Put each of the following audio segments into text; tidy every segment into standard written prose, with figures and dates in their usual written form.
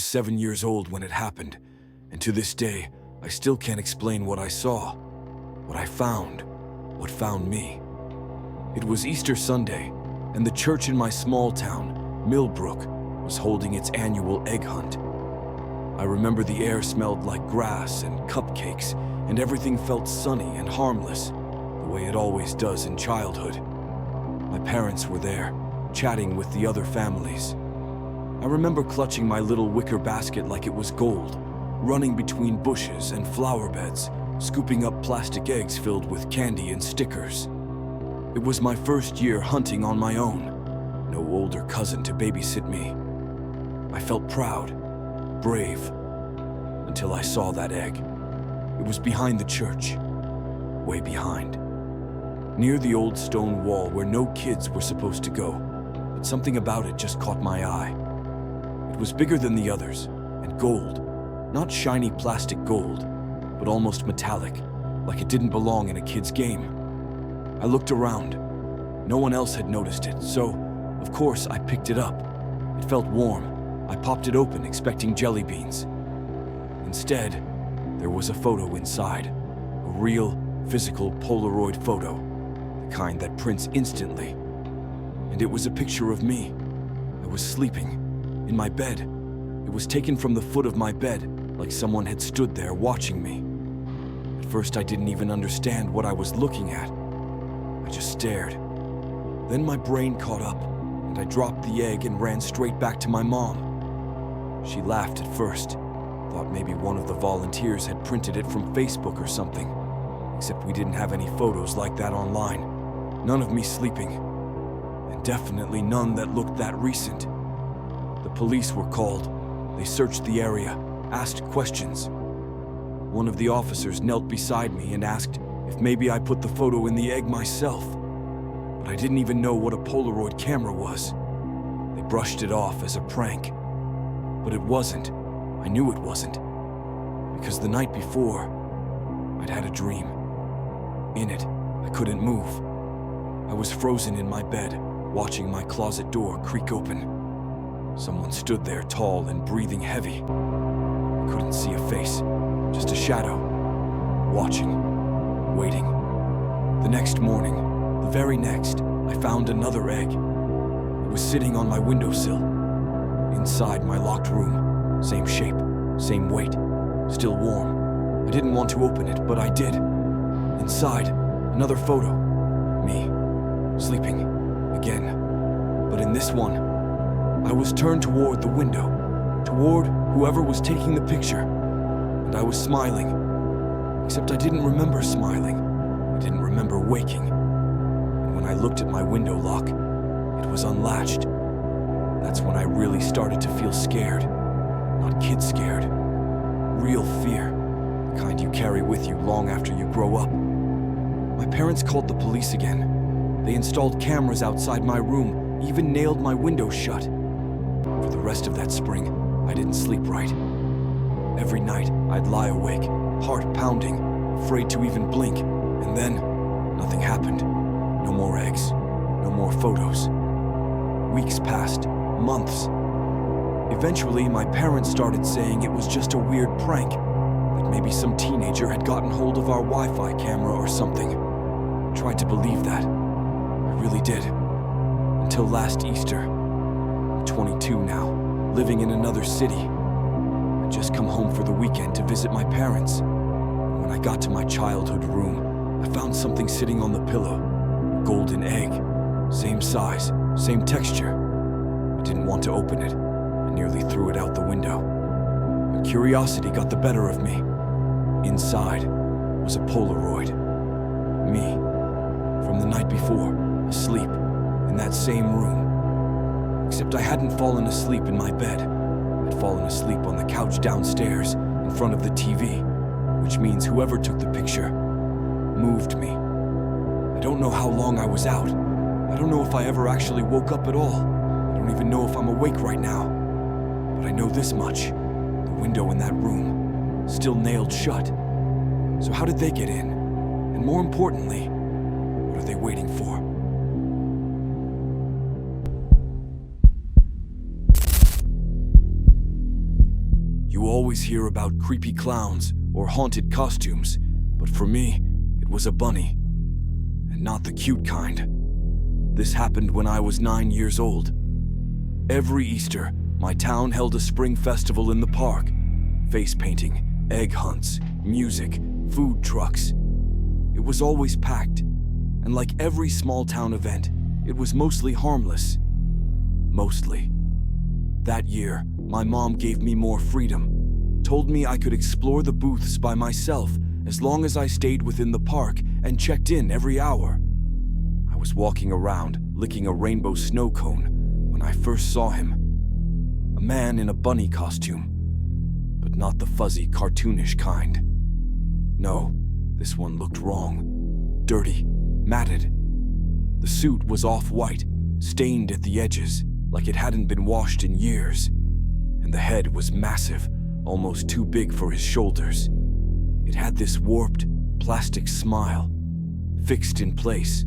was 7 years old when it happened, and to this day, I still can't explain what I saw, what I found, what found me. It was Easter Sunday, and the church in my small town, Millbrook, was holding its annual egg hunt. I remember the air smelled like grass and cupcakes, and everything felt sunny and harmless, the way it always does in childhood. My parents were there, chatting with the other families. I remember clutching my little wicker basket like it was gold, running between bushes and flower beds, scooping up plastic eggs filled with candy and stickers. It was my first year hunting on my own, no older cousin to babysit me. I felt proud, brave, until I saw that egg. It was behind the church, way behind, near the old stone wall where no kids were supposed to go, but something about it just caught my eye. It was bigger than the others, and gold, not shiny plastic gold, but almost metallic, like it didn't belong in a kid's game. I looked around. No one else had noticed it, so, of course, I picked it up. It felt warm. I popped it open, expecting jelly beans. Instead, there was a photo inside, a real, physical Polaroid photo, the kind that prints instantly. And it was a picture of me. I was sleeping, in my bed. It was taken from the foot of my bed, like someone had stood there watching me. At first, I didn't even understand what I was looking at. I just stared. Then my brain caught up, and I dropped the egg and ran straight back to my mom. She laughed at first, thought maybe one of the volunteers had printed it from Facebook or something, except we didn't have any photos like that online. None of me sleeping, and definitely none that looked that recent. The police were called. They searched the area, asked questions. One of the officers knelt beside me and asked if maybe I put the photo in the egg myself. But I didn't even know what a Polaroid camera was. They brushed it off as a prank. But it wasn't. I knew it wasn't. Because the night before, I'd had a dream. In it, I couldn't move. I was frozen in my bed, watching my closet door creak open. Someone stood there tall and breathing heavy. I couldn't see a face, just a shadow. Watching, waiting. The next morning, the very next, I found another egg. It was sitting on my windowsill, inside my locked room. Same shape, same weight, still warm. I didn't want to open it, but I did. Inside, another photo. Me, sleeping, again. But in this one, I was turned toward the window, toward whoever was taking the picture, and I was smiling. Except I didn't remember smiling. I didn't remember waking. And when I looked at my window lock, it was unlatched. That's when I really started to feel scared. Not kid scared. Real fear. The kind you carry with you long after you grow up. My parents called the police again. They installed cameras outside my room, even nailed my window shut. For the rest of that spring, I didn't sleep right. Every night, I'd lie awake, heart pounding, afraid to even blink, and then, nothing happened. No more eggs, no more photos. Weeks passed, months. Eventually, my parents started saying it was just a weird prank, that maybe some teenager had gotten hold of our Wi-Fi camera or something. I tried to believe that. I really did. Until last Easter. I'm 22 now, living in another city. I'd just come home for the weekend to visit my parents. And when I got to my childhood room, I found something sitting on the pillow. A golden egg. Same size, same texture. I didn't want to open it. I nearly threw it out the window. But curiosity got the better of me. Inside was a Polaroid. Me. From the night before, asleep, in that same room. Except I hadn't fallen asleep in my bed. I'd fallen asleep on the couch downstairs, in front of the TV, which means whoever took the picture moved me. I don't know how long I was out. I don't know if I ever actually woke up at all. I don't even know if I'm awake right now. But I know this much. The window in that room, still nailed shut. So how did they get in? And more importantly, what are they waiting for? You always hear about creepy clowns or haunted costumes, but for me, it was a bunny. And not the cute kind. This happened when I was 9 years old. Every Easter, my town held a spring festival in the park. Face painting, egg hunts, music, food trucks. It was always packed, and like every small town event, it was mostly harmless. Mostly. That year, my mom gave me more freedom, told me I could explore the booths by myself as long as I stayed within the park and checked in every hour. I was walking around, licking a rainbow snow cone, when I first saw him. A man in a bunny costume, but not the fuzzy, cartoonish kind. No, this one looked wrong. Dirty, matted. The suit was off-white, stained at the edges, like it hadn't been washed in years. And the head was massive, almost too big for his shoulders. It had this warped, plastic smile, fixed in place,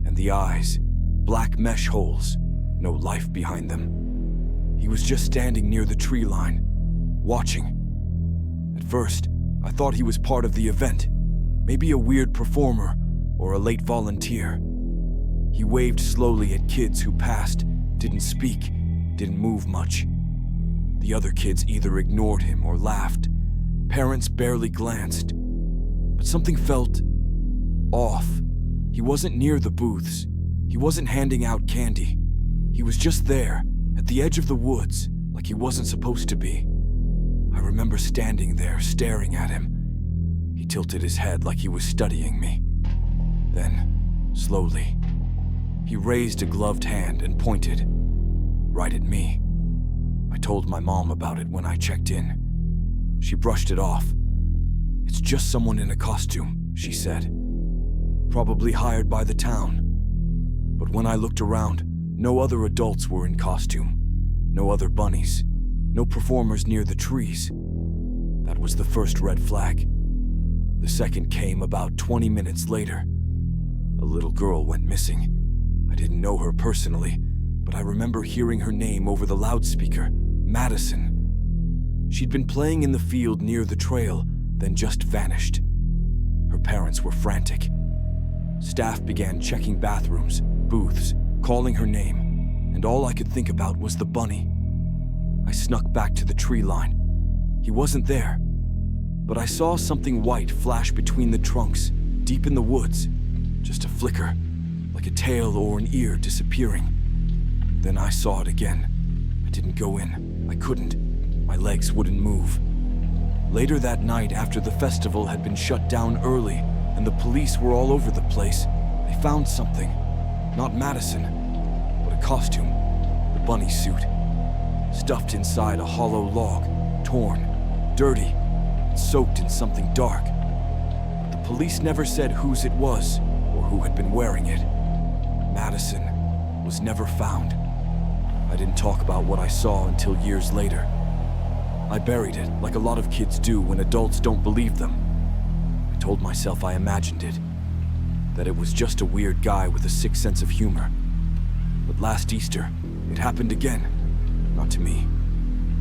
and the eyes, black mesh holes, no life behind them. He was just standing near the tree line, watching. At first, I thought he was part of the event, maybe a weird performer or a late volunteer. He waved slowly at kids who passed, didn't speak, didn't move much. The other kids either ignored him or laughed. Parents barely glanced. But something felt off. He wasn't near the booths. He wasn't handing out candy. He was just there, at the edge of the woods, like he wasn't supposed to be. I remember standing there, staring at him. He tilted his head like he was studying me. Then, slowly, he raised a gloved hand and pointed, right at me. I told my mom about it when I checked in. She brushed it off. "It's just someone in a costume," she said. "Probably hired by the town." But when I looked around, no other adults were in costume. No other bunnies. No performers near the trees. That was the first red flag. The second came about 20 minutes later. A little girl went missing. I didn't know her personally, but I remember hearing her name over the loudspeaker, Madison. She'd been playing in the field near the trail, then just vanished. Her parents were frantic. Staff began checking bathrooms, booths, calling her name, and all I could think about was the bunny. I snuck back to the tree line. He wasn't there, but I saw something white flash between the trunks, deep in the woods. Just a flicker, like a tail or an ear disappearing. Then I saw it again. I didn't go in. I couldn't. My legs wouldn't move. Later that night, after the festival had been shut down early and the police were all over the place, they found something. Not Madison, but a costume. The bunny suit. Stuffed inside a hollow log, torn, dirty, and soaked in something dark. But the police never said whose it was or who had been wearing it. Madison was never found. I didn't talk about what I saw until years later. I buried it, like a lot of kids do when adults don't believe them. I told myself I imagined it, that it was just a weird guy with a sick sense of humor. But last Easter, it happened again. Not to me,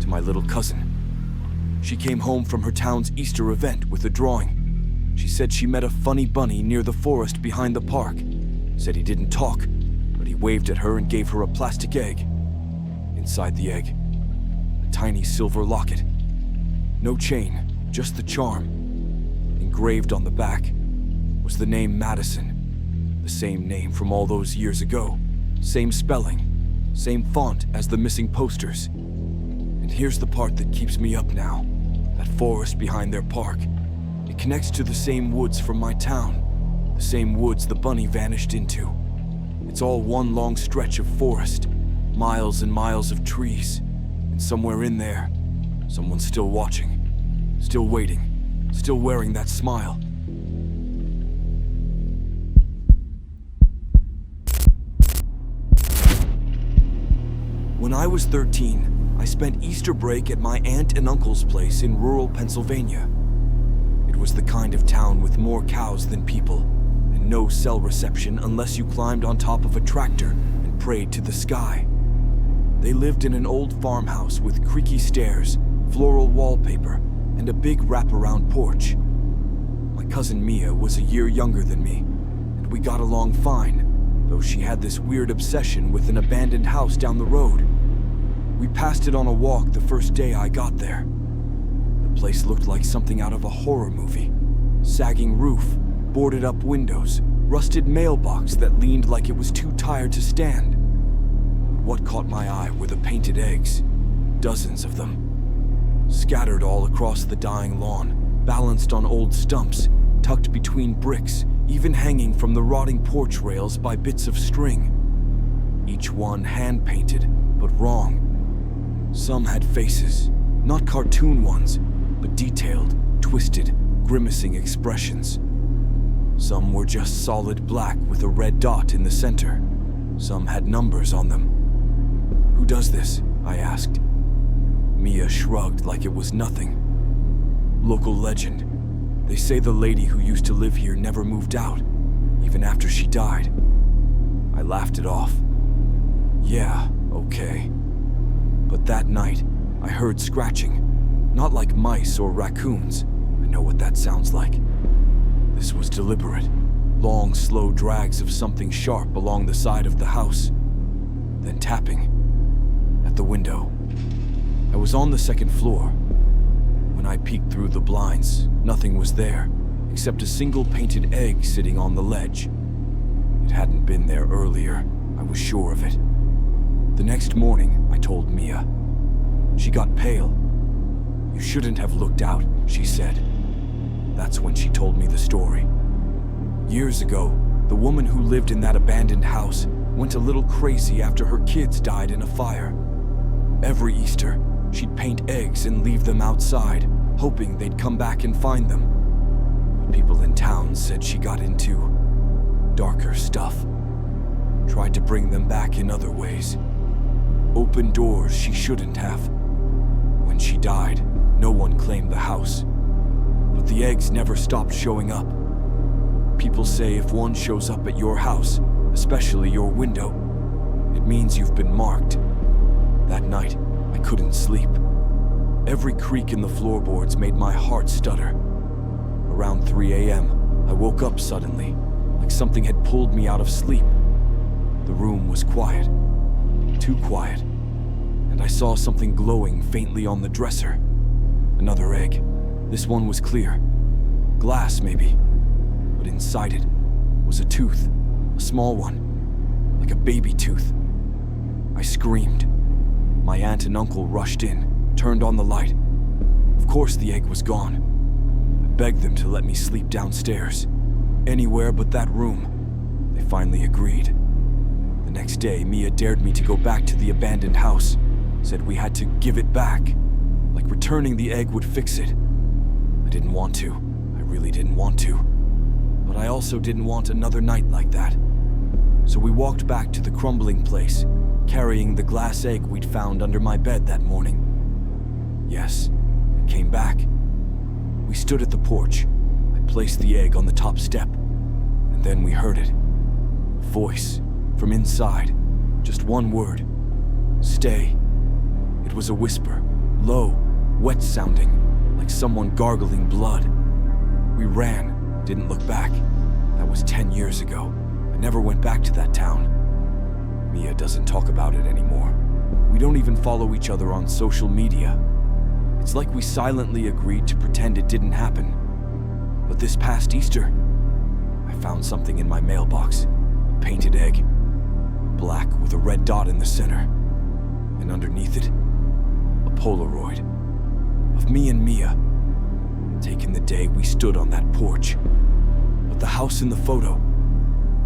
to my little cousin. She came home from her town's Easter event with a drawing. She said she met a funny bunny near the forest behind the park. Said he didn't talk, but he waved at her and gave her a plastic egg. Inside the egg, a tiny silver locket. No chain, just the charm. Engraved on the back was the name Madison. The same name from all those years ago. Same spelling, same font as the missing posters. And here's the part that keeps me up now. That forest behind their park. It connects to the same woods from my town. The same woods the bunny vanished into. It's all one long stretch of forest. Miles and miles of trees. And somewhere in there, someone's still watching. Still waiting. Still wearing that smile. When I was 13, I spent Easter break at my aunt and uncle's place in rural Pennsylvania. It was the kind of town with more cows than people, and no cell reception unless you climbed on top of a tractor and prayed to the sky. They lived in an old farmhouse with creaky stairs, floral wallpaper, and a big wraparound porch. My cousin Mia was a year younger than me, and we got along fine, though she had this weird obsession with an abandoned house down the road. We passed it on a walk the first day I got there. The place looked like something out of a horror movie. Sagging roof, boarded up windows, rusted mailbox that leaned like it was too tired to stand. What caught my eye were the painted eggs, dozens of them, scattered all across the dying lawn, balanced on old stumps, tucked between bricks, even hanging from the rotting porch rails by bits of string. Each one hand-painted, but wrong. Some had faces, not cartoon ones, but detailed, twisted, grimacing expressions. Some were just solid black with a red dot in the center. Some had numbers on them. "Who does this?" I asked. Mia shrugged like it was nothing. "Local legend. They say the lady who used to live here never moved out, even after she died." I laughed it off. "Yeah, okay." But that night, I heard scratching. Not like mice or raccoons. I know what that sounds like. This was deliberate. Long, slow drags of something sharp along the side of the house. Then tapping. At the window. I was on the second floor. When I peeked through the blinds, nothing was there, except a single painted egg sitting on the ledge. It hadn't been there earlier, I was sure of it. The next morning, I told Mia. She got pale. "You shouldn't have looked out," she said. That's when she told me the story. Years ago, the woman who lived in that abandoned house went a little crazy after her kids died in a fire. Every Easter, she'd paint eggs and leave them outside, hoping they'd come back and find them. But people in town said she got into darker stuff. Tried to bring them back in other ways. Opened doors she shouldn't have. When she died, no one claimed the house. But the eggs never stopped showing up. People say if one shows up at your house, especially your window, it means you've been marked. That night, I couldn't sleep. Every creak in the floorboards made my heart stutter. Around 3 a.m., I woke up suddenly, like something had pulled me out of sleep. The room was quiet, too quiet, and I saw something glowing faintly on the dresser. Another egg. This one was clear. Glass, maybe. But inside it was a tooth, a small one, like a baby tooth. I screamed. My aunt and uncle rushed in, turned on the light. Of course the egg was gone. I begged them to let me sleep downstairs, anywhere but that room. They finally agreed. The next day, Mia dared me to go back to the abandoned house, said we had to give it back, like returning the egg would fix it. I didn't want to. I really didn't want to. But I also didn't want another night like that. So we walked back to the crumbling place, carrying the glass egg we'd found under my bed that morning. Yes, it came back. We stood at the porch. I placed the egg on the top step, and then we heard it. A voice from inside, just one word. "Stay." It was a whisper, low, wet sounding, like someone gargling blood. We ran, didn't look back. That was 10 years ago. I never went back to that town. Mia doesn't talk about it anymore. We don't even follow each other on social media. It's like we silently agreed to pretend it didn't happen. But this past Easter, I found something in my mailbox. A painted egg. Black with a red dot in the center. And underneath it, a Polaroid. Of me and Mia, taken the day we stood on that porch. But the house in the photo,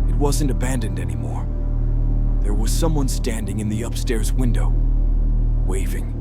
it wasn't abandoned anymore. There was someone standing in the upstairs window, waving.